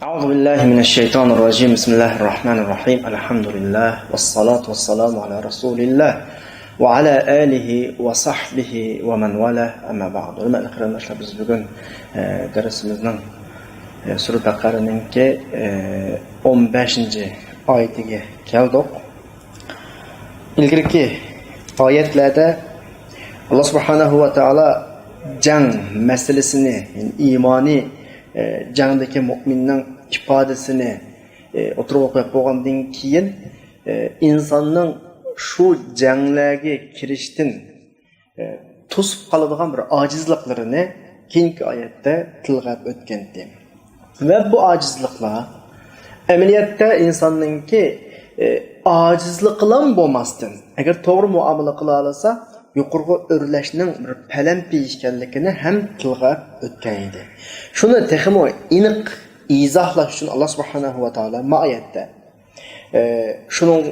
أعوذ بالله من الشيطان الرجيم بسم الله الرحمن الرحيم الحمد لله والصلاة والسلام على رسول الله وعلى آله وصحبه ومن والاه أما بعد hurmatli qarindoshlar biz bugun darsimizning Sura Baqaraning 15-oyatiga keldik. Ilgirki oyatlarda Allah subhanahu va taolo jang masalasini, iymoniy jangdagi mu'minning ifodasini o'tirib qo'yib qo'ygandan keyin insonning shu janglarga kirishdan to'sib qoladigan bir ojizliklarini keyingi oyatda tilg'ab o'tgandi. Va bu ojizliklar amaliyotda insonningki ojizliklan bo'lmasdan agar to'g'ri muomala qila olsa yuqorgi o'rlashning bir palampi ekanligini ham tilg'ab o'tgan edi. Shuni texmo aniq izohlash uchun Alloh subhanahu va taolo oyatda shuning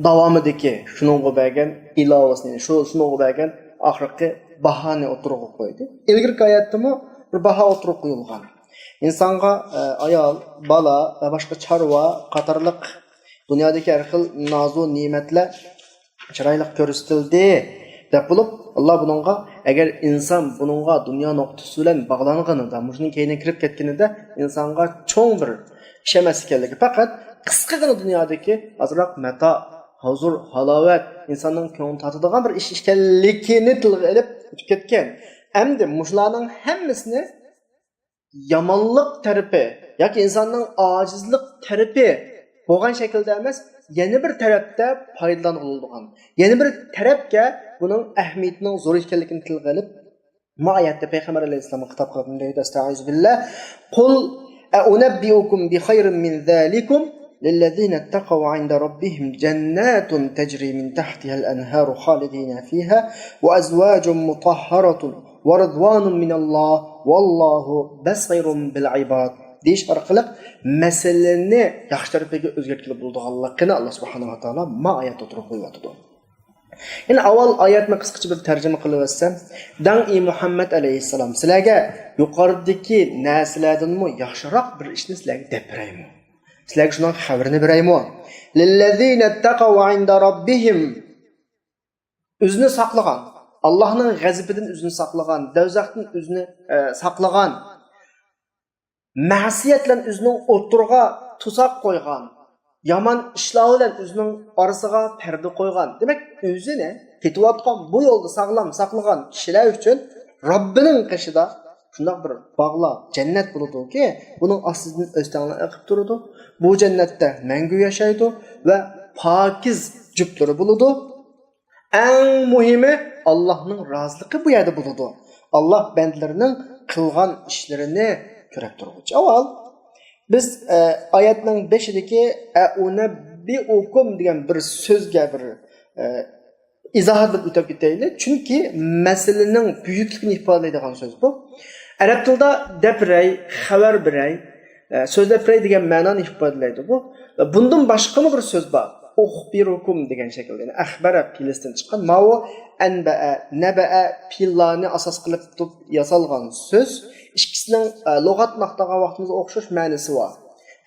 davomidagi shuningga bo'lgan ilovasini, shuningga bo'lgan oxirgi bahoni o'tirib qo'ydi. Ilgirki oyatdami bir baho o'tirib qo'yilgan. İnsonga ayol, bola va boshqa chorva qatorliq dunyodagi har xil nozu ne'matlar chiroyli ko'rsatildi deb bo'lib, Alloh buningga agar inson buningga dunyo nuqtasi bilan bog'langanida, mushuning keyinga kirib ketganida insonga cho'ng bir ish emas ekanligi, faqat qisqagina dunyodagi azroq mato, huzur, halovat insonning ko'nglini totadigan bir ish ekanligini tilga olib o'tib ketgan. Endi mushularning hammasini yomonlik tarafi yoki insonning ojizlik tarafi bo'lgan shaklda emas, yana bir tarafda foydalaniladigan. Yana bir tarafga buning ahamiyatining zo'r ekanligini tilga olib, oyatda payg'ambar alayhisolamga xitob qilgan Astag'iz billah, qul a'unabbiukum bi khayrin min zalikum lillazina ittaqaw 'inda rabbihim jannatun tajri min tahtiha al-anharu khalidina fiha wa azwajun mutahharatun wa ridwanun minalloh wallohu basirun bil ibad deyish orqali masalani yaxshi tarafiga o'zgartirib bo'lganligini Alloh subhanahu va taolo oyatda o'tirib qo'yibdi. Endi avval oyatni qisqacha bir tarjima qilib o'tsam, "Dangi Muhammad alayhissalom, sizlarga yuqoridagi narsalardanmi yaxshiroq bir ishni sizlarga deb beraymi? Sizlarga shuning xabarini beraymi? Lillazina taqaw 'inda robbihim" o'zini saqlagan, Allohning g'azabidan o'zini saqlagan, do'zaxdan o'zini saqlagan, ma'siyat bilan o'zining o'tirga tuzoq qo'ygan, yomon ishlar bilan o'zining orasiga parda qo'ygan. Demak, o'zini ketayotgan bu yo'lda sog'lom saqlagan kishilar uchun Robbining qishida shunday bir bog'lar, jannat bo'ladi-ki, buning ostidan o'stanglar oqib turadi. Bu jannatda mangu yashaydi va pokiz juftlari bo'ladi. Eng muhimi Allohning roziligi bu yerda bo'ladi. Alloh bandalarining qilgan ishlarini ko'rib turuvchi. Avval biz oyatning 5-idagi "A'unabbiukum" degan bir so'zga bir izohat deb o'tib ketaylik. Chunki masalaning buyukligini ifodalaydigan so'z bu. Arab tilida dabray, xabar beray, so'zlab beray degan ma'noni ifodalaydi bu. Bundan boshqa bir so'z bor. Ukhbirukum degan shaklda, ya'ni akhbara fildan chiqqan, ma'u anba'a, naba'a fillarni asos qilib yasalgan so'z. İkisining lug'at maqtagan vaqtimizda o'xshash ma'nosi bor.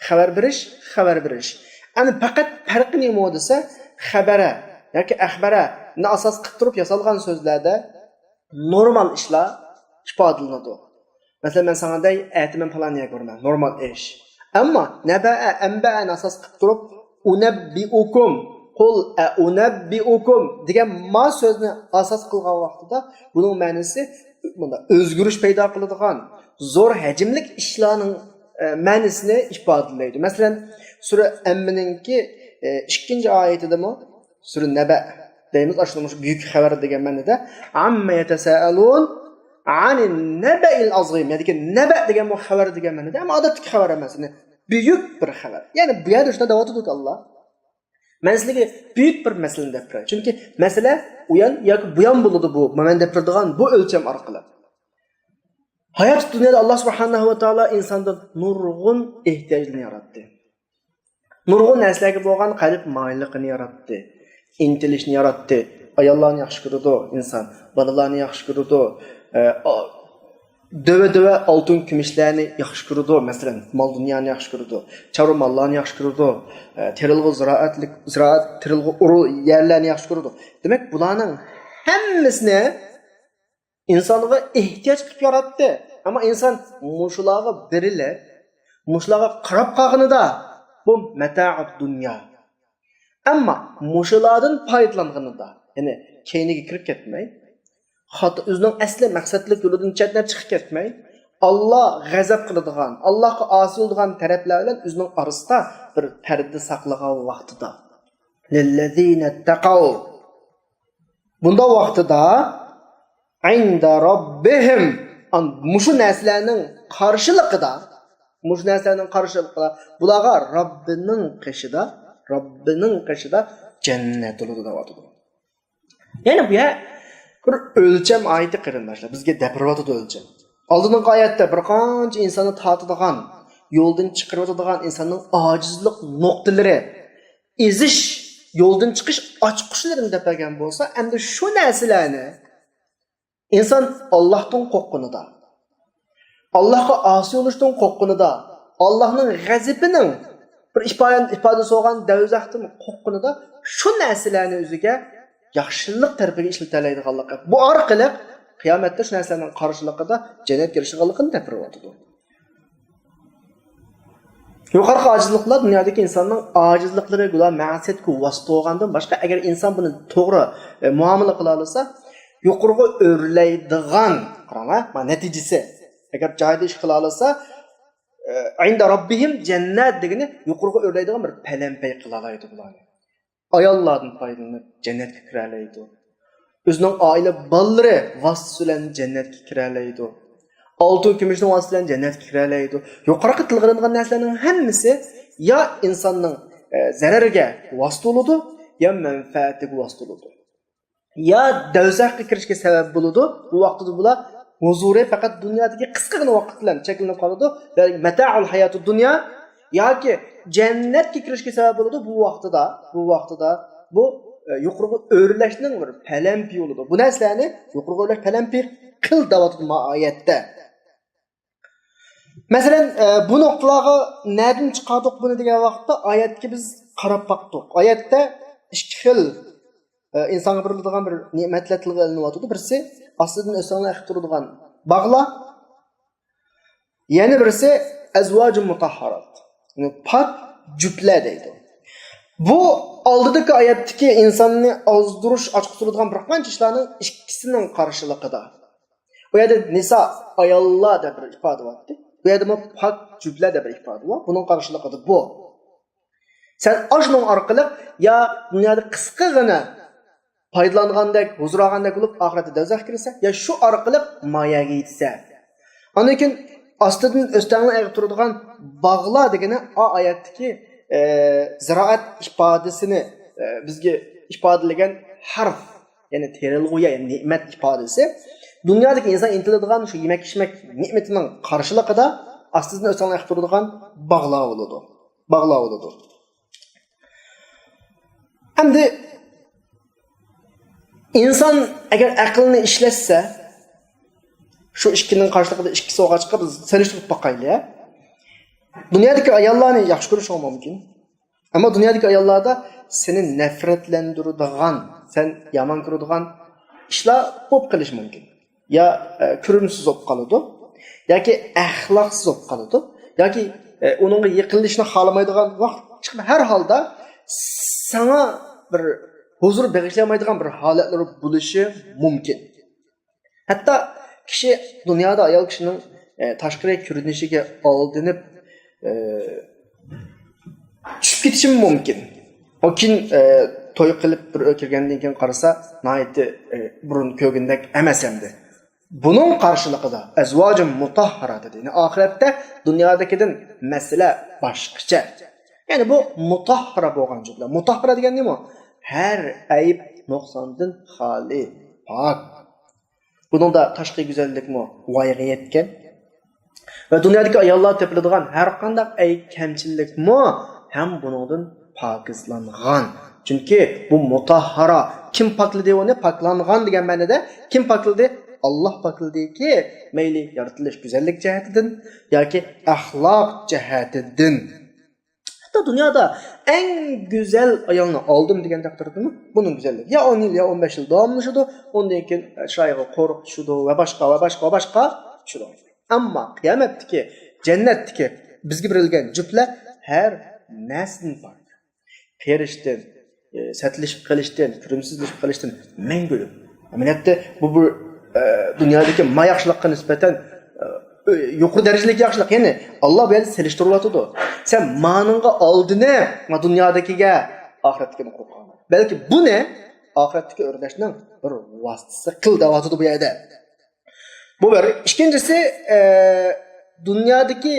Xabar berish. Ani faqat farqi nima desa, xabara yoki akhbara ni asos qilib turib yasalgan so'zlarda normal ishlar ifodalanadi. Masalan, men sana day aytman falaniya ko'raman, normal ish. Ammo naba'a, anba'a ni asos qilib turib unabbiukum, qul a'unabbiukum degan ma so'zni asos qilgan vaqtida buning ma'nosi bunda o'zgarish paydo qiladigan zo'r hajmlik ishlarning ma'nosini ifodalaydi. Masalan, sura Amminingki 2-oyatidami sura Naba deymiz, ashulamoq buyuk xabar degan ma'noda amma yatasaalun anin naba'il azim, ya'ni naba degan bu xabar degan ma'noda, ammo odatdagi xabar emas, buyuk bir xabar. Ya'ni bu yerda shunda da'vatuduk Alloh masligi buyuk bir masalani deb turadi. Chunki masala u yon yoki bu yon bo'ladi, bu men deb turadigan bu o'lcham orqali. Hayot dunyoda Alloh subhanahu va taolo insondan nurg'un ehtiyojlarni yaratdi. Nurg'un narsalarga bo'lgan qalb moyilligini yaratdi. Intilishni yaratdi. Ayollarni yaxshi ko'radi inson, bolalarni yaxshi ko'radi, döve altın kümüşlerini yaxşı ko'radi, masalan, mol dunyoni yaxshi ko'radi, chorva mollarni yaxshi ko'radi, terilg'i ziroat, terilg'i yerlarni yaxshi ko'radi. Demak, bularning hammasini insonga ehtiyoj qilib yaratdi. Ammo inson mushularga berilib, mushularga qarab qolganida bu mata'ud dunya. Ammo mushulardan foydalanganida, ya'ni keyniga kirib ketmay, o'zining asli maqsadli yo'lidan chetdan chiqib ketmay, Alloh g'azab qiladigan, Allohga osi bo'ladigan taraflar bilan o'zining orasida bir parda saqlagan vaqtida lillazina taqaw, bunda vaqtida inda robbihim, mushu narsalarning qarshiligida bularga Robbining qishida jannat bo'ladi deyapti. Ya'ni bu bir o'lcham ayeti qarindoshlar, bizga dapiryotdi o'lcham. Oldingi oyatda bir qancha insonni tortadigan, yo'ldan chiqaradigan insonning ojizlik nuqtalari, ezish, yo'ldan chiqish ochqishlarini deb bergan bo'lsa, endi shu narsalarni inson Allohdan qo'rqqanida, Allohga osi bo'lishdan qo'rqqanida, Allohning g'azabining bir ifodasi bo'lgan davzaxdan qo'rqqanida shu narsalarni o'ziga yaxshilik tarafiga ishlatalaydiganligi. Bu orqali qiyomatda shu narsalarning qarshiligida jannatga kirishganligini gapiryapti. Yuqorqi ojizliklar dunyodagi insonning ojizliklari bular ma'siyatga vosita bo'lgandan boshqa, agar inson buni to'g'ri muomala qila olsa, yuqorga o'rlaydigan qarang, natijasi agar joyida ish qila olsa, inda robbihim jannat degani yuqorga o'rlaydigan bir palampay qila oladi bular. Ayollardan foydalanib jannatga kira oladi. O'zining oila bolalari vasitasi bilan jannatga kira oladi. Oltin kumushning vasitasi bilan jannatga kira oladi. Yuqorqi tilg'iringan narsalarning hammasi ya insonning zarariga vasita bo'ladi, ya manfaatiga vasita bo'ladi. Ya davzaxga kirishga sabab bo'ladi. Bu vaqtda bular huzuri faqat dunyodagi qisqagina vaqt bilan cheklanib qoladi. Mata'ul hayotud dunya yoki jannatga kirishga sabab bo'ladi. Bu vaqtida bu yuqorqi o'rlashning bir palampi yo'lidir. Bu narsalarni yuqorqi o'rlash palampi qil deyapti oyatda. Masalan, bu nuqtalarga nereden chiqardik buni degan vaqtda oyatga biz qarab baqdik. Oyatda ikki xil insonga beriladigan bir ne'matlar tilga ilinyapti. Birisi astidan o'sanglar aqib turadigan bog'lar, yana birisi azvajun mutahharat. Yani pak cüpler deydi. Bu oldidagi oyatdagi insonni ozdirish, ochqiztiradigan bir qancha ishlarning ikkisining qarshiliqida. Bu yerda nisa ayollar deb bir ifoda bo'lyapti. Bu yerda pak cüpler deb bir ifoda bor. Buning qarshiliqida bu. Sen ashning orqali ya dunyoda qisqagina foydalangandek, huzur olgandek bo'lib, oxiratda do'zax kirsa, ya shu orqali moyaga yetsa. Ondan keyin ostidan o'stangni ayib turadigan bog'lar degani oyatdagi ziroat ifodasini bizga ifodalagan harf, ya'ni terilg'uya, ya'ni ne'mat ifodasi dunyodagi inson intiladigan shu yemak-ichmak ne'matining qarshiligida ostidan o'stangni ayib turadigan bog'lar bo'ladi. Endi inson agar aqlni ishlatsa, shu ikkining qarshiligida ikkisi o'g'achqa biz selishtirib boqaylik. Dunyodagi ayollarni yaxshi ko'rish mumkin. Ammo dunyodagi ayollarda seni nafratlantiradigan, sen yomon ko'radigan ishlar ko'p qilish mumkin. Ya ko'rimsiz bo'lib qoladi, yoki axloqsiz bo'lib qoladi, yoki uningga yiqilishni xohlamaydigan vaqt chiqib, har holda sana bir huzur bag'ishlamaydigan bir holatlar bo'lishi mumkin. Hatto kishi dunyoda ayol kishining tashqi ko'rinishiga aldanib tushib ketishi mumkin. O kin to'y qilib bir o'tirgandan keyin qarasa, nihoyatda burun ko'gindek emas endi. Buning qarshiligida azvojum mutahhara dedi. Oxiratda dunyodagidin masala boshqacha. Ya'ni bu mutahhara bo'lgan jumla. Mutahhara degani nima? Her ayıp nuqsondan xoli, pak. Bunun da tashqi go'zallikmi voyaga yetgan. Va dunyodagi ayollar tepiladigan har qanday ayib kamchilikmi ham buningdan pokizlangan. Chunki bu mutahhara kim pakladi uni? Paklangan degan ma'noda kim pakladi? Allah bakıldiki meyli yaratılış güzellik cihetinden yoki axloq cihetinden. Hatta dünyada en güzel ayolni oldim degan taqdirdami? Bunun güzelliği. Ya 10 yıl ya 15 yıl davamlaşıdı. Ondan keyin şayğı qo'rq tushidi va boshqa tushidi. Ammo qiyomatdagi, jannatdagi bizga berilgan juplar har narsadan bor. Perishdan, satlashib qolishdan, kurimsizlashib qolishdan mangulik. Amaliyotda bu dunyodagi yaxshilikqa nisbatan yuqori darajadagi yaxshilik. Ya'ni Alloh bu yerda selishtiryotdi. Sen ma'ningga oldini dunyodagiga oxiratga qo'ygan. Balki bu ne? Oxiratga o'rnashning bir vositasi qil da'vatidi bu yerda. Bu bir. İkincisi dünyadaki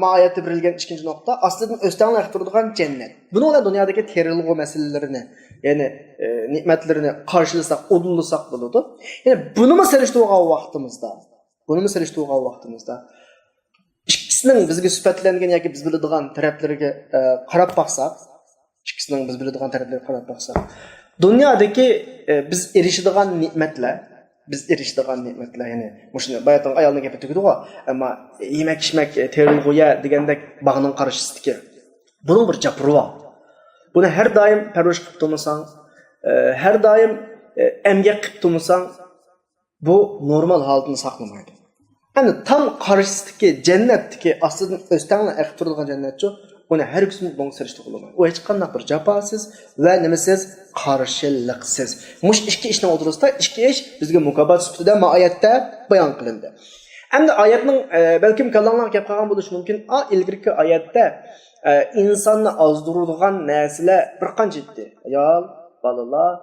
ayette verilgen ikinci nokta aslında östenle aktarılan cennet. Bunu olan dünyadaki terilgi meselelerini yani nimetlerini karşılasak, odunlasak buludu. Yani bunu mu seliştiği vaktimizda? İkisinin bizge süpetlengen ya ki biz bildiğin taraflarına karab baksak, dünyadaki biz erişidiğin nimetler, yani muşunu bayatın ayalını gepet tügüdü o, ama yemek içmek terilgiye degandek bağının karşısındaki. Bunun bir japırı var. Bunu her daim perveriş kıp tutmasan, her daim emgek kıp tutmasan, bu normal halini saklamaydı. Yani tam karşısındaki cennetteki aslında östenle ekturulgan cennetçi, onu her ikisini bunu serişti kılmaydı. O hiç kandak bir japasız ve nemesiz, karşılıksız. Muş iki işine oturursa, iki iş bizge mukabat süptüde ayette bayan kılındı. Hem de ayetin belki kalanlar yapılan buluş mümkün. İlgirki ayette insanı azdırılgan nesile bir kan ciddi. Ayal, balalar,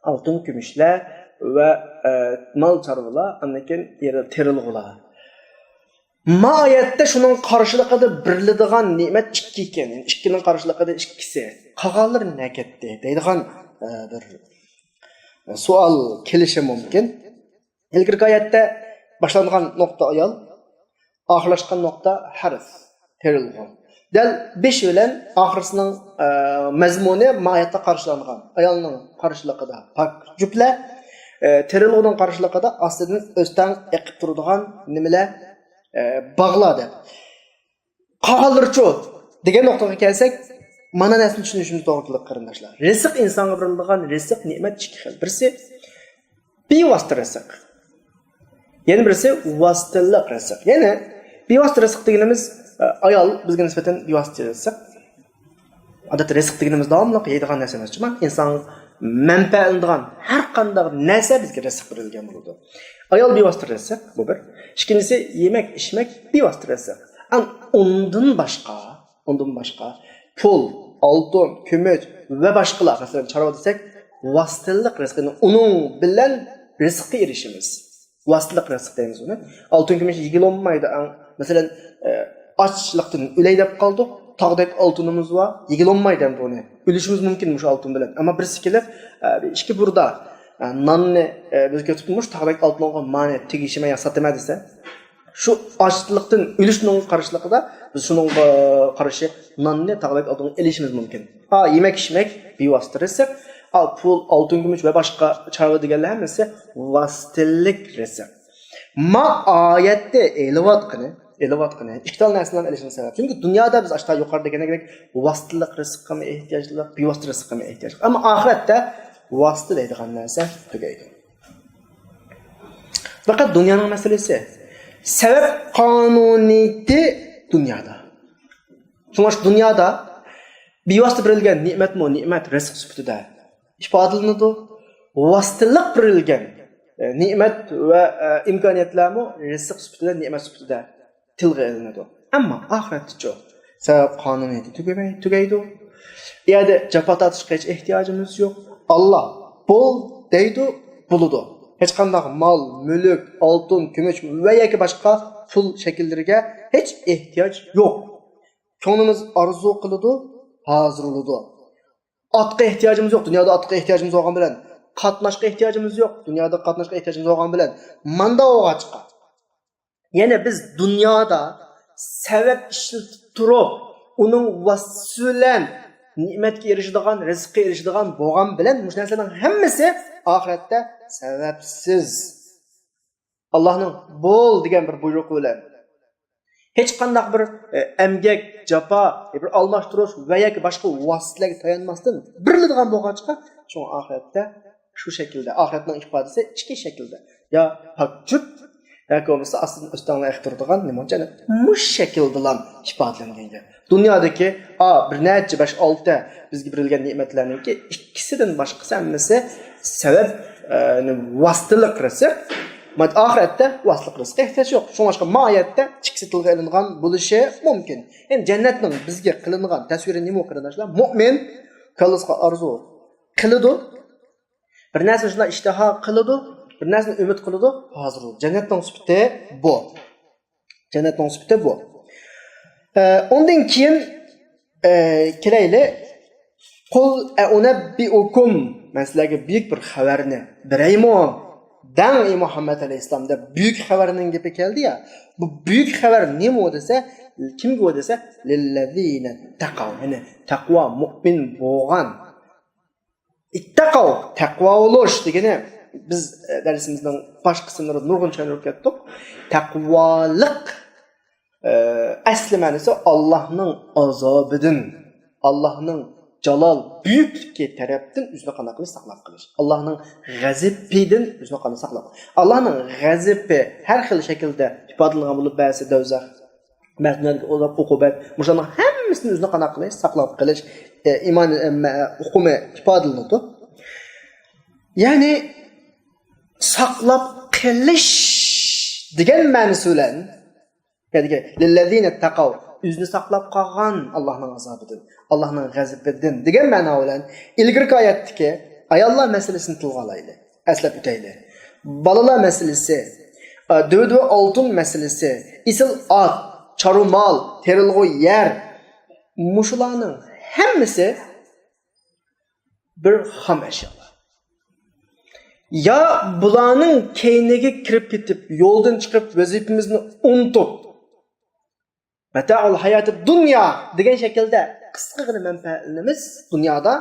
altın gümüşler ve mal çarvılar, anlakin terilgiler. Ayette şunun karşılıqıda birlidiğen nimet iki iken, yani ikinin karşılıqıda ikisi. Qağalır ne ketdi deydiğen bir sual kelişi mümkün. İlgirki ayette başlanğan nokta ayal, ahirlaşkan nokta harf, terilgi. Del 5 bilen ahirəsinin məzmunu ayette karşılanğan. Ayalının karşılıqıda pak cüple, terilginin karşılıqıda aslında özten eqib turduğan nimeler bağladı. Qağalırçı degan noktaga kelsek, mana narsani tushunishimiz to'g'riliq qarindoshlar. Rizq insonga berilgan rizq ne'mat ikki xil. Birisi bevosita rizq. Yana birisi vositali rizq. Yana bevosita rizq deganimiz ayol bizga nisbatan bevosita rizq. Odatda rizq deganimiz davomli yeydigan narsa emas, inson manfaatlanadigan har qanday narsa bizga rizq berilgan bo'ladi. Ayol bevosita rizq bu bir. İkincisi yemek, içmek bevosita rizq. Ondan başqa pul, altın, kümüç ve başqalar mesela çarava desek vasıtılık rizqini onun bilen rizqe erişimiz. Vasıtılık rizq deymiz onu. Altın, kümüç yigil olmaydı. Mesela açlıktan üley dep qaldık. Tağdaki altınımız var. Yigil olmaydı bunu. Ülüşümüz mümkünmüş altın bilen. Ama birisi kelip iki burada nanni biz götürmüş tağdaki altın olgan mani tegişime yasatma dese şu açlıktan ülüşünün karşılıqıda biz şunun karşı nanni tağdaki altın elişimiz mümkün. Yemek içmek bevosita rizq. Pul, altın, gümüş ve başka çarva deganlar hammasi vositalik rizq. Ayette elevatqini ikki tal narsadan elishimiz sabab. Çünkü dünyada biz aşağı yuqorida deganidek vositalik rizqqa ehtiyojli, bevosita rizqqa ehtiyojli. Ama oxiratda vosita deydigan narsa tugaydi. Fakat dünyanın meselesi sebep kanuniyeti dünyada. Çünkü dünyada bevosita berilgan nimet rizq sifatida ifodalanadi. Vositalik berilgan nimet ve imkoniyatlarmi rizq sifatida nimet sifatida tilga ilinadi. Ammo oxiratda sebep kanuniyeti tugaydi. Yani jafo tortishga hech ehtiyojimiz yo'q. Allah bol deydi, buludu. Hiç qanday mal, mülk, altın, kümüç ve yoki başka pul şekilleriga hiç ihtiyaç yok. Ko'nglimiz arzu qiladi, hozir uludu. Atqa ehtiyojimiz yo'q. Dunyoda atqa ehtiyojimiz bo'lgan bilan, qatnashga ehtiyojimiz yo'q. Dunyoda qatnashga ehtiyojimiz bo'lgan bilan, manda o'g'achqa. Yana biz dunyoda sebep ishlatib turib, uning vasilan nimetga erişidigan, rizqqa erişidigan bo'lgan bilan, bu narsalarning hammasi oxiratda sababsiz Allohning bo'l degan bir buyrug'i bilan hech qanday bir emgak, jafo, bir almashtirish va yoki boshqa vositalarga tayanmasdan biriladigan bo'lgancha, shu oxiratda shu shaklda, oxiratning ifodasi ikki shaklda. Ya haqjut yoki bo'lmasa aslida o'stanglar ixtiradigan nimacha mush shakl bilan ifodalangan. Dunyodagi bir necha 5-6 bizga berilgan ne'matlarningki ikkisidan boshqasi hammasi sabab vositalik rizq. Oxiratda vositalik rizqqa ehtiyoj yo'q. Shunga moyatda ikkisi tilga ilingan bo'lishi mumkin. Endi jannatning bizga qilingan tasviri nima qarindoshlar? Mu'min qalbga arzu qiladi. Bir narsa shuna ishtaha qiladi, bir narsani umid qiladi, hozir jannatning sifati bu. Jannatning sifati bu. Ondan keyin kelayli qul unabbiukum sizlarga buyuk bir xabarni beraymi? Dan Muhammad alayhisalomda buyuk xabarning gapi keldi-ya. Bu buyuk xabar nima desa, kimga desa, lillazina taqaw, ya'ni taqvo mu'min bo'lgan. Ittaqav, taqvo bo'lish degani biz darsimizning bosh qismlarida nurg'un tushunib ketdik. Taqvolik asli ma'nosi Allohning azobidan, Allohning jalol buyukligi tarafdan o'zini qanday qilish saqlab qilish. Allohning g'azabidan o'zini qanday saqlab. Allohning g'azabi har xil shaklda ifodalangan bo'lib, ba'zi do'zax, ba'zi o'zab uqubat, mushaning hammasini o'zini qanday qilish saqlab qilish iymon hukmi ifodalanadi. Ya'ni saqlab qilish degan ma'nosi bilan lillazina taqaw o'zini saqlab qolgan Allohning azobidan, Allohning g'azabidan degan ma'no bilan ilgirki oyatdagi ayollar masalasini tilga olaylik. Aslab o'taylik. Balalar masalasi, döv va oltin masalasi, isil ot, charumol, terilg'u yer, mushularning hammasi bir xam ashyolar. Ya bularning keyniga kirib ketib, yo'ldan chiqib, vazifamizni unutib, mata'ul hayotid dunya degan shaklda qisqagina manfaatlarimiz dunyoda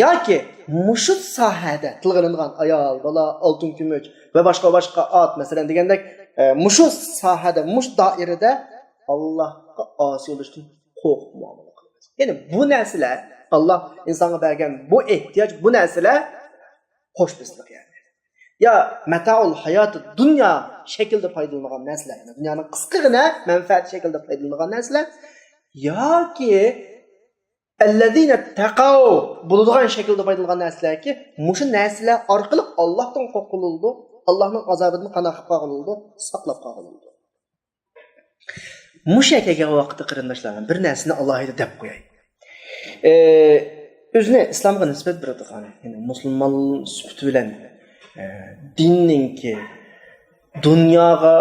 yoki mushut sohada tilg'ilingan ayol, bola, oltin, kumush va boshqa ot masalan degandek mushut sohada, mush doirada Allohga osi bo'lishdan qo'rqib muomala qilamiz. Ya'ni bu narsalar Alloh insonga bergan bu ehtiyoj, bu narsalar qo'shbislik yani. Ya mataul hayotid dunya shaklda foydalangan narsalar, dunyoning qisqagina manfaat shaklda foydalangan narsalar yoki allazina taqaw bo'ladigan shaklda foydalangan narsalarki, mushu narsalar orqali Allohdan qo'rqildi, Allohning azobidan qanday qilib qolindi, saqlab qolindi. Mushakaga vaqtda qarindoshlarim bir narsani alohida deb qo'yay. O'zini islomga nisbat beradigan, ya'ni musulmon sifati bilan dinninki dunyoga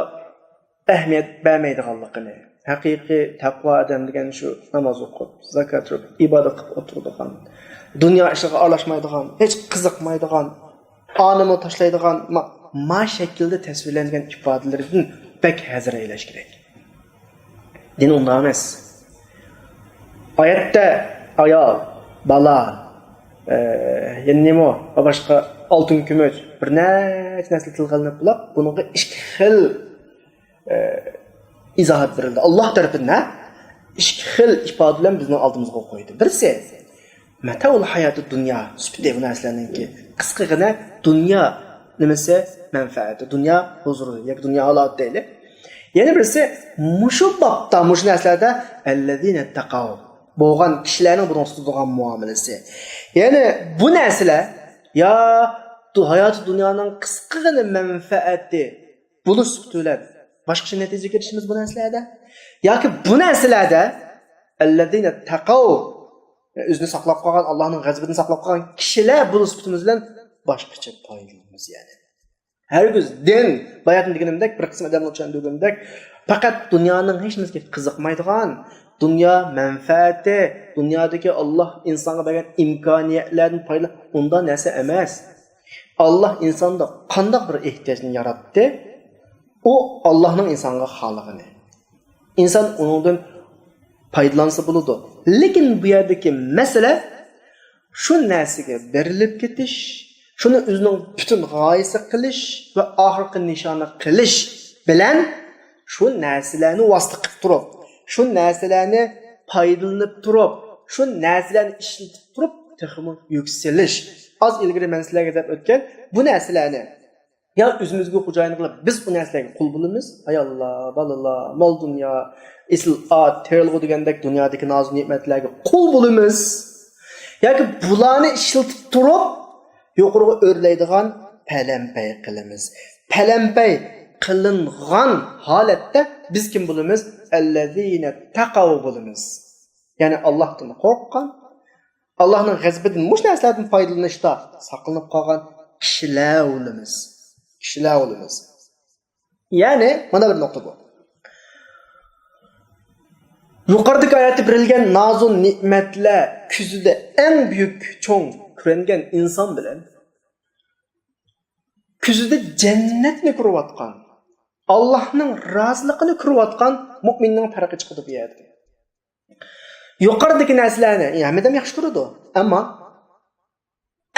ahamiyat bermaydiganligini, haqiqiy taqvo odam degan shu namoz o'qib, zakot turib, ibodat qilib o'tiradigan, dunyo ishiga aralashmaydigan, hech qiziqmaydigan, onini tashlaydigan ma shaklda tasvirlangan ifodalardan bak hazir aylash kerak. Din unday emas. Oyatda ayol, bala, nima va boshqa oltin, kumush bir necha narsa tilg'ilinib bo'lib, bunga ikki xil izohat berildi. Alloh tarafidan ikki xil ifoda bilan bizning oldimizga qo'ydi. Birisi mataul hayotid dunya, sifati bu narsalarningki qisqagina dunyo nimasi manfaati, dunyo huzuri yoki dunyo holati deyli. Yana birisi mushu babda, mushu narsalarda allazina taqaw bo'lgan kishilarning buni tutadigan muomalasi. Ya'ni bu narsalar ya hayot dunyoning qisqagina manfaati bo'lish bilan boshqa natijaga kirishimiz bu narsalarda yoki bu narsalarda allazina taqaw o'zini saqlab qolgan, Allohning g'azabidan saqlab qolgan kishilar bo'lish bilan boshqacha foydalanamiz yani. Hergiz din bayatın deganimdek bir qism odamlar tushundigandek faqat dunyoning hech narsaga qiziqmaydigan, dunyo manfaati, dunyodagi Alloh insonga bergan imkoniyatlardan foydalan undan narsa emas. Alloh insonda qanday bir ehtiyojni yaratdi, u Allohning insonga xoligini. Inson undan foydalansa bo'ladi. Lekin bu yerdagi masala shu narsaga berilib ketish Shuni o'zining butun g'oyasi qilish va oxirgi nishoni qilish bilan shu narsalarni vosita qilib turib, shu narsalarni foydalanib turib, shu narsalarni ishlatib turib, texmi yuksalish. Az ilgari men sizlarga deb o'tgan bu narsalarni ya o'zimizga xo'jayinlik qilib, biz bu narsalarga qul bo'lamiz. Ay Alloh, balalar, mol dunyo, isl at, terilg'u degandek dunyodagi noz ne'matlarga qul bo'lamiz. Yoki bularni ishlatib turib, yuqoriga o'rlaydigan palampay qilamiz. Palampay qilingan holatda biz kim bo'lamiz? Allazina taqav bo'lamiz. Ya'ni Allohdan qo'rqqan, Allohning g'azabidan mush narsalardan foydalanishda saqlanib qolgan kishilar bo'lamiz. Kishilar bo'lamiz. Ya'ni mana bir nuqta bu. Yuqoridagi oyatda berilgan nozun ne'matlar kuzida eng buyuk cho'ng ko'ringan inson bilan kuzida jannatni ko'rayotgan, Allohning roziligini ko'rayotgan mu'minning farqi chiqadi bu yerda. Yuqoridagi narsalarni hammadan yaxshi ko'radi, ammo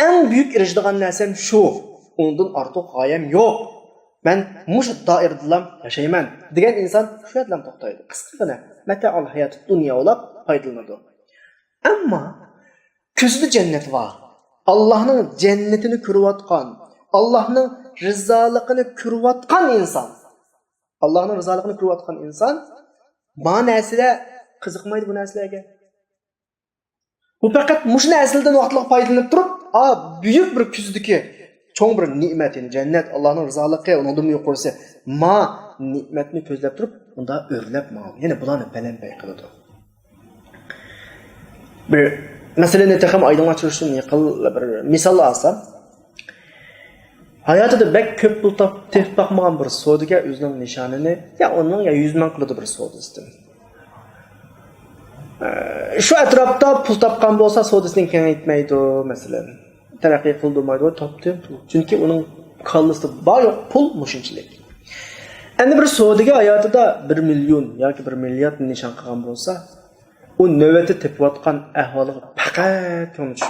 eng buyuk erishadigan narsam shu. Undan ortiq g'oyam yo'q. Men mush doirada yashayman degan inson shu yerdan to'xtaydi. Qisqagina mata'ul hayotid dunyo olib foydalanadi. Ammo ko'zida jannat bor. Allohning jannatini ko'rayotgan, Allohning rizoligini ko'rayotgan inson. Allohning rizoligini ko'rayotgan inson bu narsalar qiziqmaydi bu narsalarga. Bu faqat mush narsalardan vaqtliq foydalanib turib, buyuk bir ko'zdagi cho'ng bir ne'mat, ya'ni jannat, Allohning rizoligi, undan yuqorisi ma ne'matni ko'zlab turib, unda o'rlab mal. Ya'ni bularni palampay qiladi. Bir masalani ham oydinlashtirish uchun bir misol olsam, hayotida bek ko'p pul topib boqmagan bir savdoga o'zining nishonini, ya uning ya 100 ming qiladi bir savdosidan. Shu atrofda pul topgan bo'lsa, savdosini kengaytmaydi, masalan. Taraqqiy qildirmaydi, topdi pul. Chunki uning qallasida bor yo'q pul mushunchilik. Endi bir savdoga hayotida 1 million yoki 1 milliard nishon qilgan bo'lsa, u navbatda tepayotgan ahvoliga faqat ko'nish.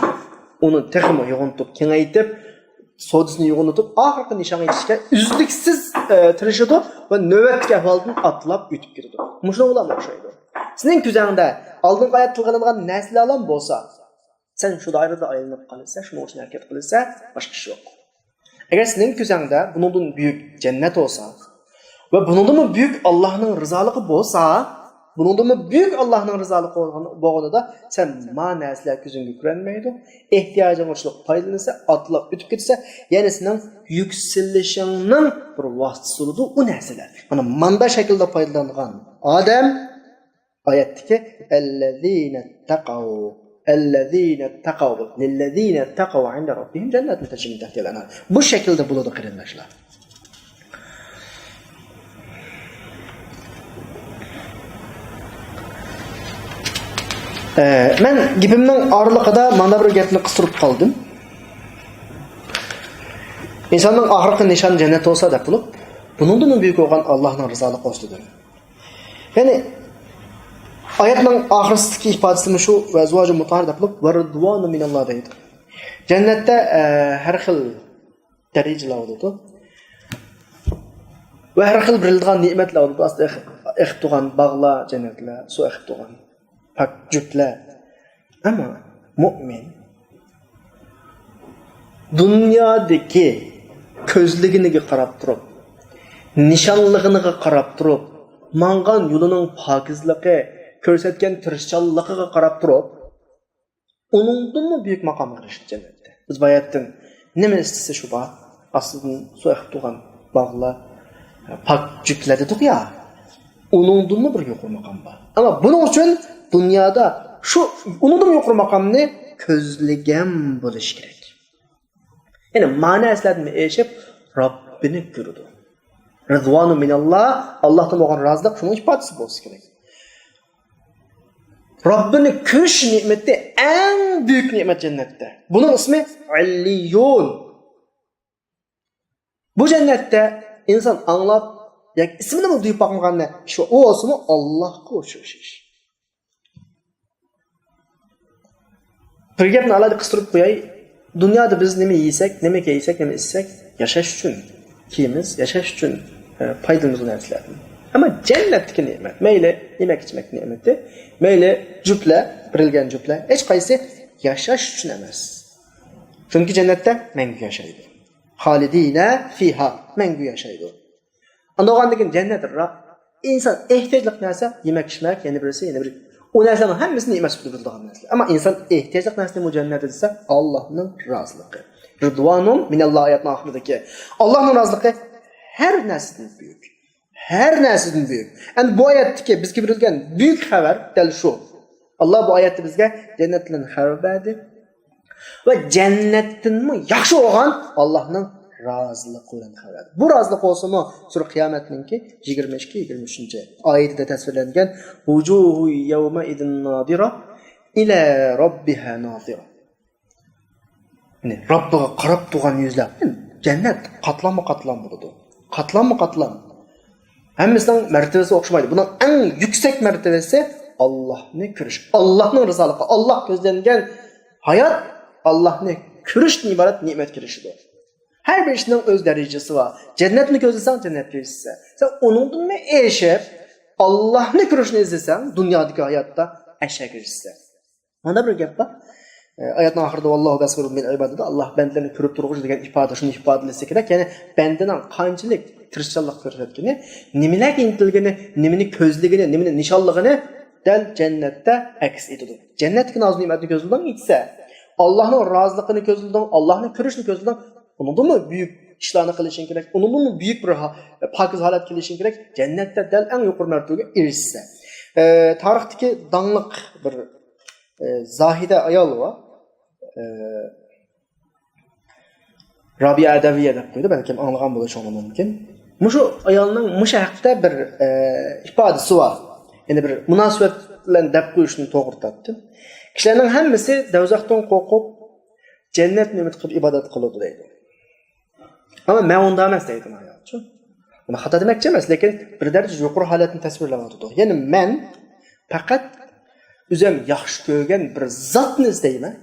Uni texmo yo'g'intib, kengaytib, savdosini yo'g'intib, oxirgi nishonga yetishga uzluksiz tirishadi va navbatdagi ahvoldan atlab o'tib ketadi. Mushuna ularga o'xshaydi. Sizning ko'zingizda oldin qo'yib tilg'anadigan narsalar bo'lsa, sen şu dairede aylanıp kalırsa, şunu için hareket kılırsa, başka şey yok. Eğer senin küzende bunun büyük cennet olsa ve bunun mu büyük Allah'ın rızalığı olsa, bunun mu büyük Allah'ın rızalığı olduğunda da sen manasıyla küzünü gürenmeydi. İhtiyacın oluşluk paylanırsa, atılıp ötüp gitse, yani senin yükselişinin bir vasıtası olduğu o nesneler. Yani manda şekilde paylanan Adem, ayetteki, اَلَّذ۪ينَ تَقَوْا اَلَّذ۪ينَ تَقَوْا لِلَّذ۪ينَ تَقَوْا عِنْدَ رَبِّهِمْ جَنَّاتٌ تَجْرِي مِنْ تَحْتِهَا الْأَنْهَارُ. Bu şekilde buludu kırılmışlar. Men gipimning orliqida mana bir gapni qistirib qoldim. İnsanın oxirgi nishon jannat bo'lsa deb bo'lib, buningdan buyuk bo'lgan Allohning rizoligi ostidir. Ya'ni oyatning oxirisidagi ifodasi shu va azvoju mutahhar deb bo'lib, va ridvonu minalloh deydi. Jannatda har xil darajalar bo'ladi. Va har xil berilgan ne'matlar bo'ladi. Aslida eqib turgan bog'lar, jannatlar, suv eqib turgan pak jutlar. Ama mu'min dunyodagi ko'zliginiga qarab turib, nishonliginiga qarab turib, mangan yo'lining pokizligi, ko'rsatgan tirishchanligiga qarab turib, uningdanmi buyuk maqomga erishdi jannatda. Biz bu oyatdan nima istasa shu bor, aslida suv eqib turgan bog'lar, pak jutlar dedik ya, uningdanmi bir yuqori maqom bor. Ama buning uchun dunyoda şu unudum yuqori maqomni ko'zlagan bo'lish kerak. Ya'ni ma'nosidan eshib Robbini ko'rdi. Rizvonu minalloh, Allohdan bo'lgan rozilik shuning ifodasi bo'lsa kerak. Robbini ko'rish ne'mati eng buyuk ne'mat jannatda. Buning ismi Alliyun. Bu jannatda inson anglab yoki ismini duyib boqmaganda shu o'zini Allohga o'xshash. Bir gapni alayda qistirib qo'yay. Dunyoda biz nima yeysak, nima kiysak, nima ichsak, yashash uchun kiyimiz, yashash uchun foydamiz narsalar. Ammo jannatdagi ne'mat, mayli yemak ichmak ne'mati, mayli jupla, birilgan jupla, hech qaysi yashash uchun emas. Chunki jannatda mangu yashaydi. Xolidina fiha, mangu yashaydi. Ando'g'andikin jannat inson ehtiyojli narsa yemak ichmak, yana birisi, yana bir o narsaning hammasini emas biladigan narsa. Ammo inson ehtiyojli narsani bu jannat desa, Allohning roziligi. Ridvanun minalloh oyatning oxiridagi Allohning roziligi har narsadan buyuk. Her narsadan buyuk. Yani bu oyatdagi bizga berilgan buyuk xabar dal shu. Allah bu oyatda bizga jannatdan xabar berdi. Va jannatdanmi yaxshi bo'lgan Allohning roziligi bilan xabar. Bu rozilik bo'lsa-mu, sura qiyomatninki 22-23 oyatida tasvirlangan vujuhu yawma idin nadira ila robbiha nadira. Yani Robbiga qarab turgan yuzlar. Jannat qatlam bo'ladi. Qatlam. Hammasining martabasi o'xshamaydi. Buning eng yuksak martabasi Allohni ko'rish. Allohning rizoligi, Alloh ko'zlangan hayot Allohni ko'rishdan iborat ne'mat kirishidir. Her bir işinin öz derecesi var. Cennetini gözlesen cennet girişse. Sen onunla erişip Allah'ını görüşünü izlesen dünyadaki hayatta eşe girişse. Onda bir gap var. Ayatın ahırda vallahu basirun bil ibadeti Allah bendilerini körüp durğucu degen ifade şunu ifadalese gerek. Yani bendinden kançılık tirişçallık görüşetkini, nimeler intilgini, nimini közligini, nimini nişanlığını del cennette aks ediyor. Cennetkin az nimetini gözlüden gitse Allah'ın razılıkını gözlüden, Allah'ın körüşünü gözlüden onun mu büyük işlerini kılışın gerek, onun mu büyük bir pakiz halat kılışın gerek, cennette del en yukarı mertebeye erişse. Tarihteki danlık bir zahide ayal var. Rabia Adaviye deb koydu, belki anlayan bo'lishi mumkin. Mushu ayolning mushu haqda bir ifodasi var. Yani bir münasebet bilan deb qo'yishni to'g'ri topdim. Kishilarning hammasi do'zaxdan qo'rqib, jannatni umid qilib ibodat qiladi deydi. Ama men unda emas deydim ayolchi. Buni xato demoqchi emas, lekin bir daraja yuqori holatni tasvirlayapti. Ya'ni men faqat o'zim yaxshi ko'rgan bir zotni istayman.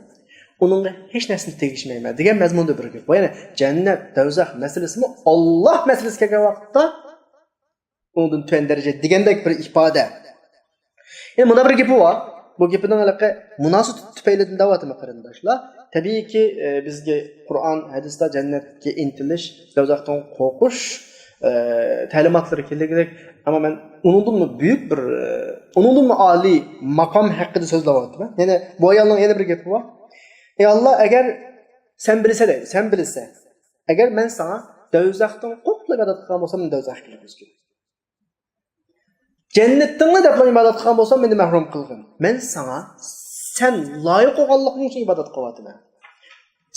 Onunla hech narsani tegishmayman degan mazmunda bir gap. Ya'ni jannat, do'zax masalasimi Alloh masalasi kelgan vaqtda undan tuan daraja degandek bir ifoda. Ya'ni bunda bir gap bor. Bu gapning aloqa munosib tufaylidan davatimi qarindoshlar. Tabiiyki bizga Qur'on, hadisda jannatga intilish, do'zaxdan qo'rqish ta'limotlari kerak. Ammo men undan büyük bir, undan oliy maqom haqida so'zlayapman. Ya'ni bu ayolning yana bir gapi bor. Ey Allah, agar sen bilsa, agar men sana do'zaxdan qo'rqib ibodat qilgan bo'lsam, men do'zaxga kirgizgin. Jannatdan deb ibodat qilgan bo'lsam, meni mahrum qilgin. Men sana sen loyiq bo'lganliging uchun ibodat qilyapman.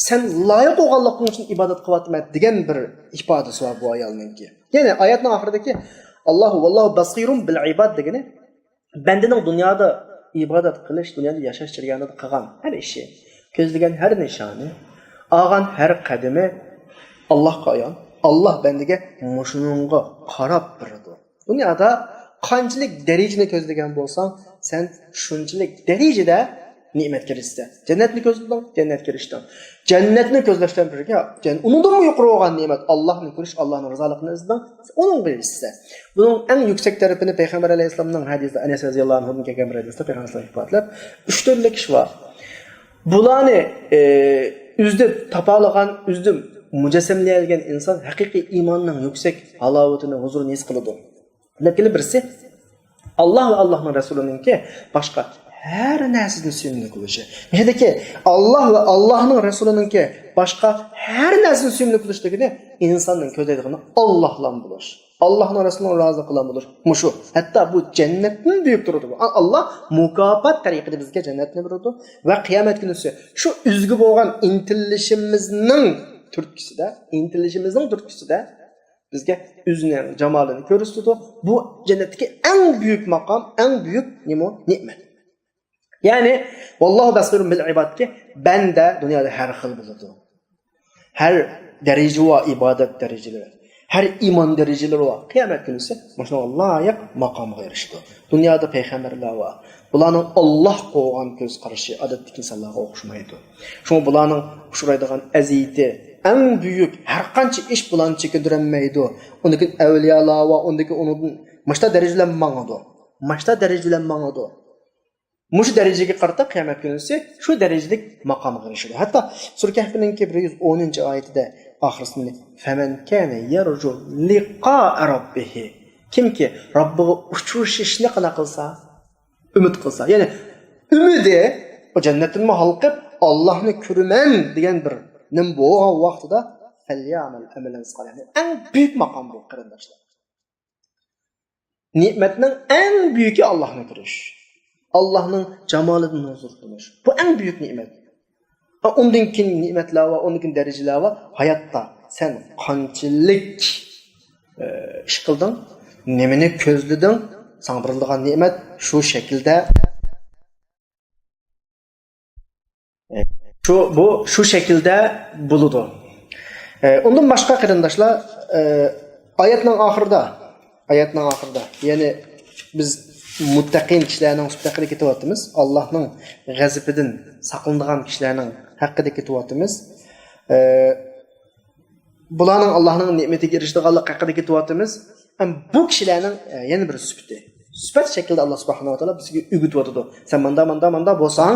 Sen loyiq bo'lganliging uchun ibodat qilyapman degan bir ifodasi bor bu ayolninki. Ya'ni oyatning oxiridagi Allohu vallohu basirun bil ibad degani bandaning dunyoda ibodat qilish, dunyoda yashash jarayonida qilgan har ishi, ko'zlagan har nishoni, olgan har qadami Allohga ayon. Alloh bandaga mushunga qarab turadi. Dunyoda qanchalik darajani ko'zlagan bo'lsang, sen shunchalik darajada ne'mat kirishsa, jannatni ko'zlagan, jannat kirishdan. Jannatni ko'zlashdan birga, undan yuqori bo'lgan ne'mat Allohni ko'rish, Allohning rizoligini izdan, uning bilishsa. Buning eng yuksak tarafini Payg'ambar alayhisolamning hadisida Anas roziyallohu anhu kelgan bir hadisda Payg'ambar ifodelab, 3 turli kishi bor. Bularni o'zida topalagan, o'zida mujassamlaydigan inson haqiqiy iymonning yuksak halovatini, huzurini his qiladi. Lekin birisi Allah ve Allah'ın Resulü'nünki başka her narsadan suyumli kılışı. Neşedeki Allah ve Allah'ın Resulü'nünki başka her narsadan suyumli kılışı degeni insanın közlediğini Allah'la bulur. Allah'ın Resulü'nün razı kılan bulur. Muşu. Hatta bu cennetin büyük durudu. Allah mukafat tariqide bizge cennetini durdu. Ve kıyamet günüsü şu üzgü boğan intilişimizin türküsü de bizge üzünün cemalini görürsüdü. Bu cennetteki en büyük makam, en büyük nimet. Yani vallahu basirun bil ibad ki bende dünyada her xil bulundu. Her derece var, ibadet dereceleri. Her iman dereceleri var. Kıyamet günüsü maşallah layık makamı erişti. Dünyada peygamberler var. Bularning Alloh qo'ygan ko'z qarashi odatdagi insonlarga o'xshamaydi. Shunga bularning uchraydigan aziyati eng buyuk, har qancha ish bilan chekindirilmaydi. Undagi avliyolar va undagi undan mashta darajalar mangadi. Mush darajaga qarata qiyomat kunisi shu darajalik maqomga erishadi. Hatto Sura Kahfning 110-oyatida oxirisini faman kana yarju liqa'a rabbih, kimki Robbiga uchrashishni qana qilsa, umid qilsa, ya'ni umidi o jannatdan halqib Allohni ko'raman degan bir nim bo'lgan vaqtida falyamal amalan solih. Eng buyuk maqom bu qarindoshlar. Ne'matning eng buyuki Allohni ko'rish. Allah'ın jamolidan huzur qilish. Bu eng buyuk ne'mat. Undan keyin ne'matlar va undan keyin darajalar va hayotda sen qanchalik ish qilding, nimani ko'zlading, sana berilgan ne'mat shu shaklda shu shaklda bo'ladi. Undan boshqa qarindoshlar oyatning oxirida ya'ni biz muttaqin kishilarning sifatida ketyapmiz. Allohning g'azabidan saqlanadigan kishilarning haqida ketyapmiz. Bularning Allohning ne'matiga erishadiganlik haqida ketyapmiz. Bu kishilarning yana bir sifat shaklida Alloh subhanahu va taolo bizga o'rgatyapti. Sen manda bo'lsang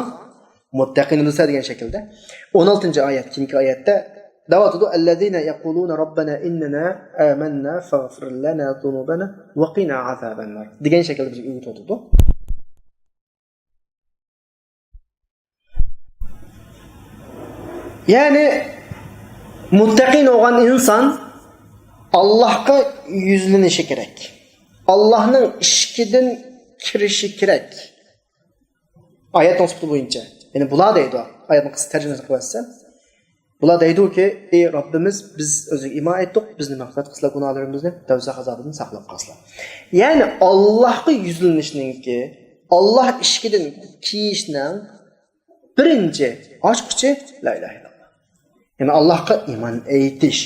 muttaqin bo'lsa degan shaklda. 16-oyat, keyingi oyatda davatudu allazina yaquluna robbana innana amanna faghfir lana dhunubana wa qina azabannar degan shaklda bizga o'rgatyapti. Ya'ni muttaqin bo'lgan inson Allohga yuzlanishi kerak. Allohning ishqidan kirishi kerak. Oyatning sifati bo'yicha. Ya'ni bular deydi, oyatning qisqa tarjimasini qilyapsan. Bular deydi-ki, ey Rabbimiz, biz o'ziga iymon etdik, bizni mag'firat qilsa, gunohlarimizni do'zax azobidan saqlab qolsa. Ya'ni Allohga yuzlanishninki, Alloh ishqidan kiyishning birinchi ochqichi la ilaha illalloh. Ya'ni Allohga iymon etish.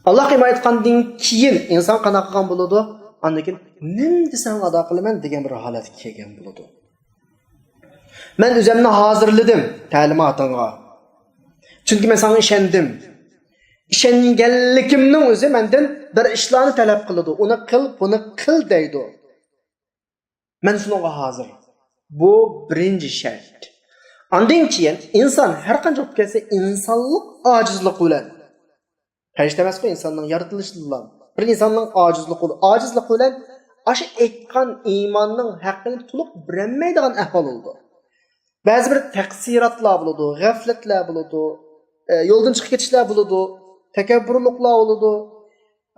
Allohga iymon etgandan keyin inson qana qilgan bo'ladi, undan keyin nima desam ado qilaman degan bir holatga kelgan bo'ladi. Men o'zimni hozirladim ta'limotingga. Chunki men sana ishendim. İşenganligimning o'zi mendan bir ishlarni talab qiladi. Uni qil, buni qil deydi. Men shunga hozir. Bu birinchi shart. Ondan keyin inson har qancha bo'lib kelsa, insonlik ojizlik bilan. Farishta emas-ku insonning yaratilishi bilan. Bir insonning ojizlik bilan aşı aytgan iymonning haqqini to'liq bilmaydigan ahvol bo'ldi. Ba'zi bir taqsiratlar bo'ladi, g'aflatlar bo'ladi. Yo'ldan chiqib ketishlar bo'ladi, takabburliklar bo'ladi,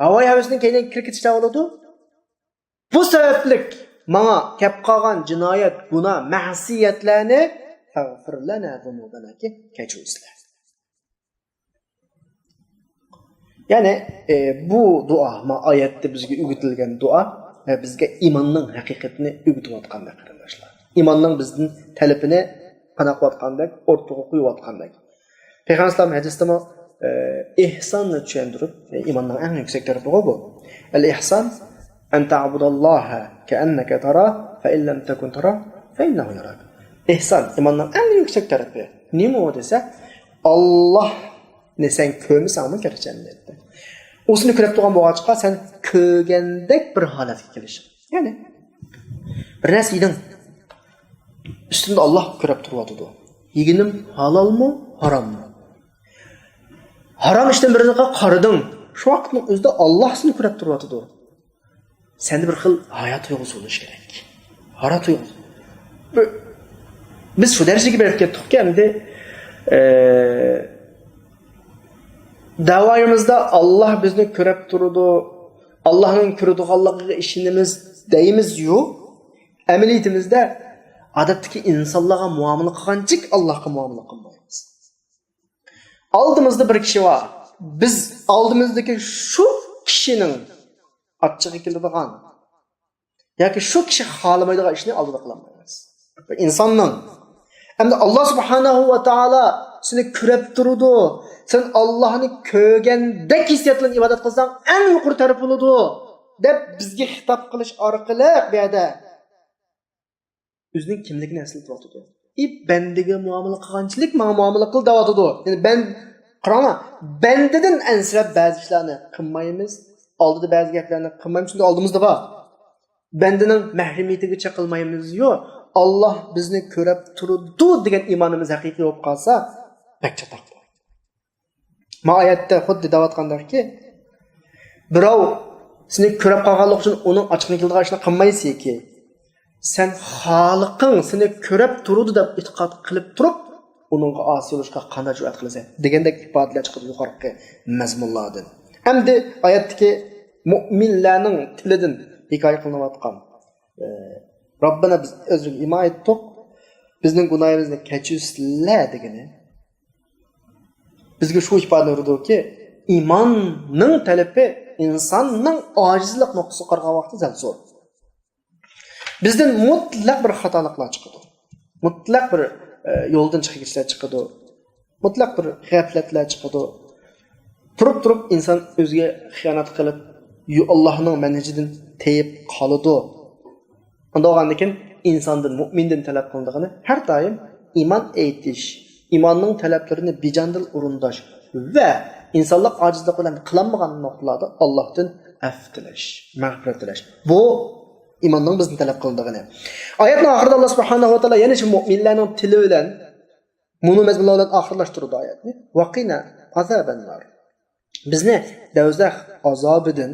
havoy havasining keyinga kirib ketishlar bo'ladi. Bu sabablik menga kelib qolgan jinoyat, gunoh, ma'siyatlarni tag'firlana zunubanaki kechirsizlar. Ya'ni bu duo, oyatda bizga o'rgatilgan duo bizga iymonning haqiqatini o'rgatayotgandek qarindoshlar. Iymonning bizning talabini qanaqayotgandek, o'rtaga qo'yayotgandek. Peygamber Sallam hadisde ihsanını tushuntirib, imanning eng yuksak tarafi bu. El-ihsan an ta'budallaha ka'annaka tara fa in lam takun tara fa innahu yarak. İhsan imanning eng yuksak tarafi. Nima o desa, Allohni sen ko'rmasanmi kerakchanlikda. O'sini ko'rib turgan bo'lg'achqa sen ko'rgandek bir holatga kelish. Ya'ni bir narsa yeding. Üstünde Allah ko'rib turibdi. Yeginim halalmi, harommi? Haram ishdan birini qarading. Shu vaqtning o'zida Alloh seni ko'rib turibdi. Senda bir xil hayot tuyg'usi bo'lish kerak. Hayot tuyg'usi. Biz shu darajaga berib ketdikki, endi davoyimizda Alloh bizni ko'rib turadi, Allohning ko'radiganligiga ishonamiz deymiz-yu, amaliyatimizda odatdagi insonlarga muomala qilganchik Allohga muomala qilmaymiz. Oldimizda bir kishi bor. Biz oldimizdagi shu kishining achchig'i keladigan yoki shu kishi xohlamaydigan ishni oldida qilmaymiz. İnsanning hamda Alloh subhanahu va taolo seni ko'rib turadi. Sen Allohni ko'rgandek hissiyat bilan ibodat qilsang, eng yuqori taraf bo'ladi deb bizga xitob qilish orqali bu yerda o'zining kimligini eslatib o'tadi. Bendiga muomala qilganchilik menga muomala qil deyotadi. Ya'ni ben qarama, bendidan ansirab ba'zi ishlarni qilmaymiz, oldida ba'zi gaplarni qilmaymiz, shunda oldimizda bor. Bendining mahrumiyatiga chaqilmaymiz, yo'q. Allah bizni ko'rib turdi degan iymonimiz haqiqiy bo'lib qolsa, bakcha taqdir. Ma oyatda xuddi deyotgandaki, birov seni ko'rib qolganlik uchun uning ochiqni qildigan ishni qilmaysiz-ki. Sen xoliqing seni ko'rib turdi deb e'tiqod qilib turib, uningga osi bo'lishga qanday jur'at qilasan? Degandek ifodalar chiqadi yuqorqi mazmunlardan. Endi oyatdagi mu'minlarning tilidan hikoya qilinayotgan Rabbana biz o'zing iymon etdik, bizning gunohimizni kechirsinlar degani. Bizga shu ifodani berdi-ki, iymonning talabi insonning ojizlik nuqtasi qargan vaqtda zo'r. Bizden mutlaq bir xatoliklar chiqadi. Mutlaq bir yo'ldan chiqishlar chiqadi. Mutlaq bir g'aflatlar chiqadi. Turib inson o'ziga xiyonat qilib, Allohning manhajidan teyib qoladi. Unda o'gandan insondan, mu'mindan talab qilindigani har doim iymon aytish, iymonning talablarini bijandil o'rindash va insonlik ojizlik bilan qilinmagan nuqtalarda Allohdan afv tilash, mag'firat tilash. Bu imanning bizni talab qildigini. Oyatning oxirida Alloh subhanahu va taolo yana shu mu'minlarning tili bilan buni mazmunlar bilan oxirlashtirdi oyatni. Vaqina azabannar. Bizni do'zax azobidan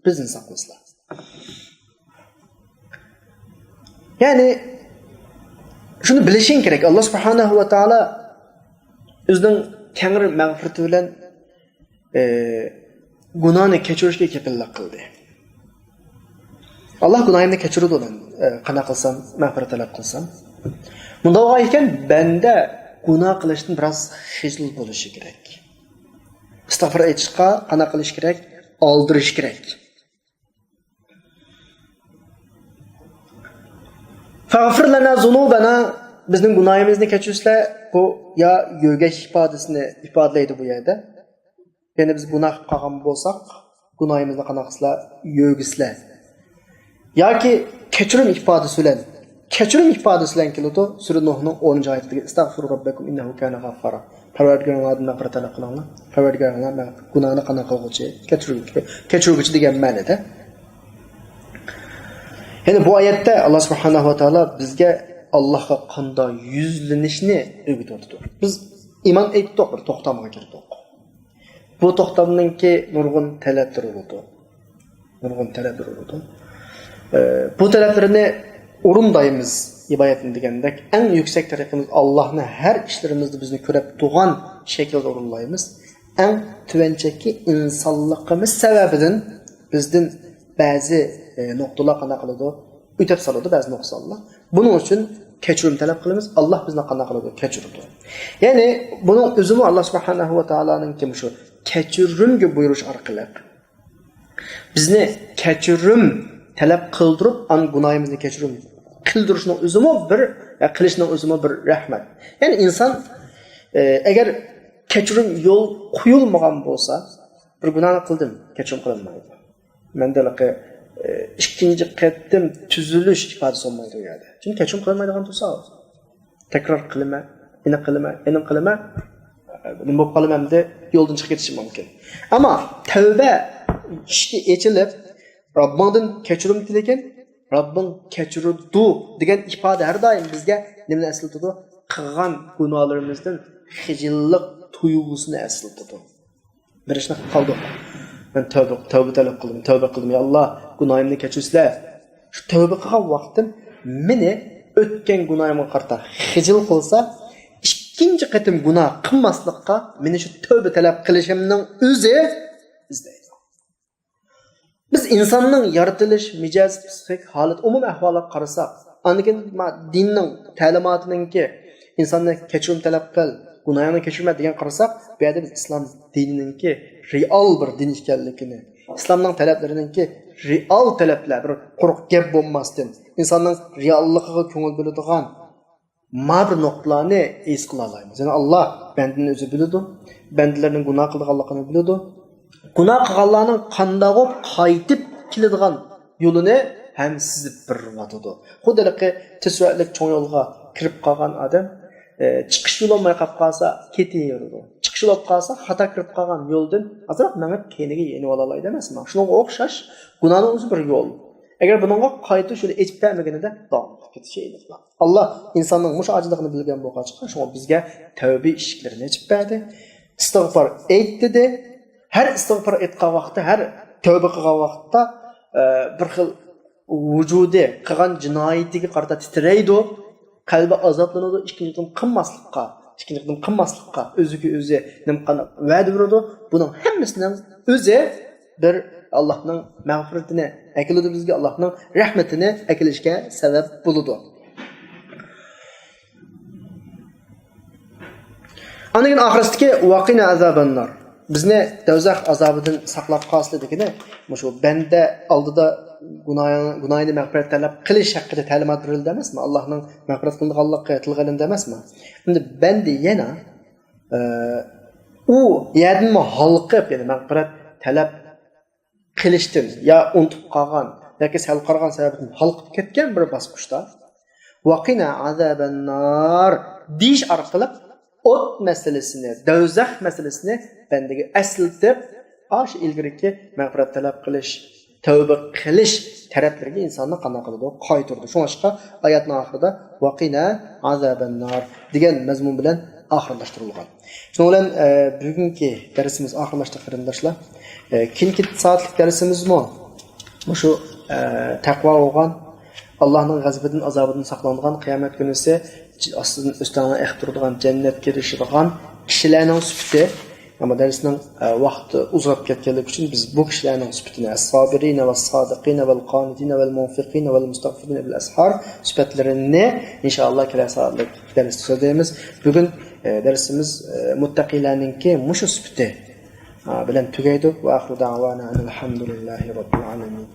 bizni saqlaslar. Ya'ni shuni bilishing kerak. Alloh subhanahu va taolo o'zining kengri mag'firati bilan gunohni kechirishga kepillik qildi. Allah günahımni kechiradi udan qana qilsam, mag'firat talab qilsam. Bunda ekan banda gunoh qilishdan biroz xijil bo'lishi kerak. Istig'for aytishga qana qilish kerak, oldirish kerak. Faghfir lana zunubana, bizning gunohimizni kechirishlar bu ya yo'gash ifodasini ifodalaydi bu yerda. Ya'ni biz gunoh qilgan bo'lsak, gunohimizni qana qilslar, yo'gislar. Yoki kechirim ifodasi bilan keladi. Sura Nuhning 10-oyatidagi Estağfiru robbakum innahu kana g'affara. Parvardigoringlardan mag'firat qilinglar. Parvardigoringlar gunohni qana qilguvchi, kechiruvchi degan ma'noda. Ya'ni bu oyatda Alloh subhanahu va taolo bizga Allohga qanday yuzlanishni o'rgatyapti. Biz iymon aytdik, bir to'xtamga kirdik. Bu to'xtamninki nurg'un talablar bo'ldi. Bu talablarni o'rindaymiz ibodatni degandek eng yuksak tariqimiz Allohni har ishlarimizni bizni ko'rib turgan shaklda o'rinlaymiz. Eng tuvanchaki insonligimiz sababidan bizdan ba'zi nuqtalar qana qiladi, o'tib soladi ba'zi nuqsonlar. Buning uchun kechirim talab qilamiz. Alloh bizni qana qiladi, kechiradi. Ya'ni buning o'zimi Alloh subhanahu va taoloning kim shu kechirimga buyurish orqali bizni kechirim talab qildirib, an gunohimizni kechirim qildirishning o'zimi bir qilishning o'zimi bir rahmat. Ya'ni inson agar kechirim yo'l qo'yilmagan bo'lsa, bir gunohni qildim, kechirim qilinmaydi. Mendalaqi ikkinchi qatim tuzilish ifodasi olmaydi u yerda. Chunki kechirim qilinmaydigan bo'lsa, takror qilma, yana qilma, nima bo'lib qolamamda yo'ldan chiqib ketish mumkin. Ammo tavba ishga echilib Rabbingdan kechirim tilagan, Rabbing kechirdi degan ifoda har doim bizga nimani eslatadi? Qilgan gunohlarimizdan xijillik tuyg'usini eslatadi. Bir ishni qildim. Men tavba talab qildim, tavba qildim. Ya Alloh, gunohimni kechirsa. Shu tavba qilgan vaqtim meni o'tgan gunohimga qarata xijil qilsa, ikkinchi qatim gunoh qilmaslikqa meni shu tavba talab qilishimning o'zi izlaydi. Biz insonning yaratilish, mijoz, psixik holat, umumiy ahvolga qarasak, anikin dinning ta'limotininki insonni kechirim talab qil, gunohini kechirma degan qarasak, bu yerda biz islom dinininki real bir din ekanligini, islomning talablarininki real talablar, bir quruq gap bo'lmasdan, insonning realligiga ko'ngil bo'ladigan bir nuqtalarni his qila olamiz. Ya'ni Alloh bandani o'zi biladi, bandalarning gunoh qilganligini biladi. Gunoh qilganlarning qanday bo'lib qaytib keladigan yo'lini ham sizib birvatidi. Xuddi tisratlik cho'ng yo'lga kirib qolgan odam chiqish yo'li olmay qolib qolsa ketaveradi. Chiqish yo'li olib qolsa xato kirib qolgan yo'ldan azroq mangib keyiniga yenib ola oladi emasmi? Shunga o'xshash gunohning o'zi bir yo'l. Agar buningga qaytish yo'li hech bo'lmaganida davom ketishaydi. Alloh insonning mush ojizligini bilgan bo'lgancha shunga bizga tavba eshiklarini ochib berdi. Istig'for aytdi. Har istig'for aytgan vaqtda, har tavba qilgan vaqtda bir xil vujudi qilgan jinoyatiga qarata titraydi, qalbi azoblanadi, ikkinchidan qilmaslikqa, o'ziga o'zi nimqana va'da beradi. Buning hammasining o'zi bir Allohning mag'firatini akiladi bizga, Allohning rahmatini akilishga sabab bo'ladi. Aniq oxiratdagi vaqina azabannar. Bizni do'zax azobidan saqlab qolishligini, shu banda oldida gunohini mag'firat talab qilish haqida ta'limot berildi emasmi? Allohning mag'firat qilganligi aytilganda emasmi? Endi banda yana u yerdan halqib, ya'ni mag'firat talab qilishdan yo unutib qolgan yoki sal qargan sababdan halqib ketgan bir bosqichda vaqina azabannar dish orqali o't masalasini, do'zax masalasini bandaga aslatib, osh ilgiriki mag'firat talab qilish, tavba qilish taraflarga insonni qanday qiladi? Qaytirdi. Shuningcha oyatning oxirida vaqina azabannar degan mazmun bilan oxirlashtirilgan. Shuning bilan bugungi darsimiz oxirlashdi qarindoshlar. Keyingi soatlik darsimizmi shu taqvo bo'lgan, Allohning g'azabidan, azobidan saqlangan qiyomat kunisi aslida üstüne ehtirdigan cennet girişidigan kişilerning sifati. Ama dersning vaqti uzab ketganligi uchun biz bu kişilerning sifatini as-sabirin va as-sadiqin va al-qanitin va al-munfiqin va al-mustaghfirin bil ashar sifatlarini inshaalloh kelasi darsda so'zlaymiz. Bugun dersimiz muttaqilarningki mushu sifati bilan tugaydi. Va axiru da'vana alhamdulillahi robbil alamin.